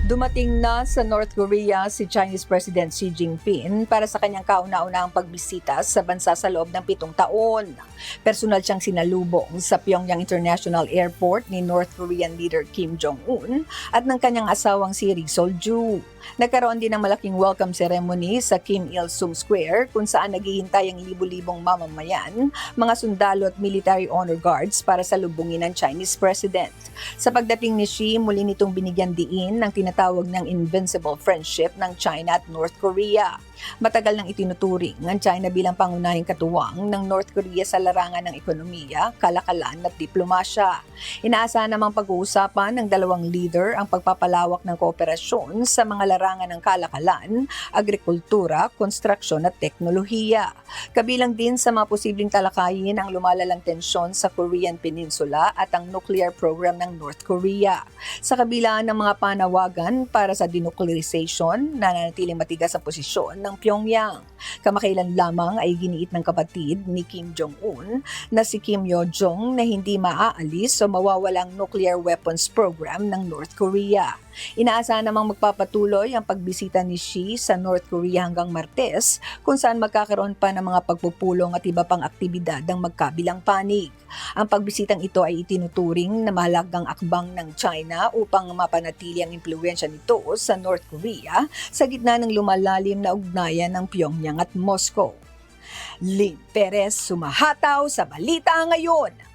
Dumating na sa North Korea si Chinese President Xi Jinping para sa kanyang kauna-unahang pagbisita sa bansa sa loob ng 7 taon. Personal siyang sinalubong sa Pyongyang International Airport ni North Korean leader Kim Jong-un at ng kanyang asawang si Ri Sol-ju. Nagkaroon din ng malaking welcome ceremony sa Kim Il-sung Square kung saan naghihintay ang libu-libong mamamayan, mga sundalo at military honor guards para salubungin ang Chinese President. Sa pagdating ni Xi, muli nitong binigyan diin ng tinatawag ng invincible friendship ng China at North Korea. Matagal nang itinuturing ang China bilang pangunahing katuwang ng North Korea sa larangan ng ekonomiya, kalakalan at diplomasya. Inaasahan namang pag-uusapan ng dalawang leader ang pagpapalawak ng kooperasyon sa mga larangan ng kalakalan, agrikultura, konstruksyon at teknolohiya. Kabilang din sa mga posibleng talakayin ang lumalalang tensyon sa Korean Peninsula at ang nuclear program ng North Korea. Sa kabila ng mga panawagan para sa denuclearization, nananatiling matigas ang posisyon ng Pyongyang. Kamakailan lamang ay giniit ng kapatid ni Kim Jong-un na si Kim Yo-jong na hindi maaalis o mawawalang nuclear weapons program ng North Korea. Inaasahan namang magpapatuloy ang pagbisita ni Xi sa North Korea hanggang Martes kung saan magkakaroon pa ng mga pagpupulong at iba pang aktibidad ng magkabilang panig. Ang pagbisitang ito ay itinuturing na mahalagang akbang ng China upang mapanatili ang impluwensya nito sa North Korea sa gitna ng lumalalim na ugnayan ng Pyongyang at Moscow. Lynn Perez, sumahataw sa Balita Ngayon.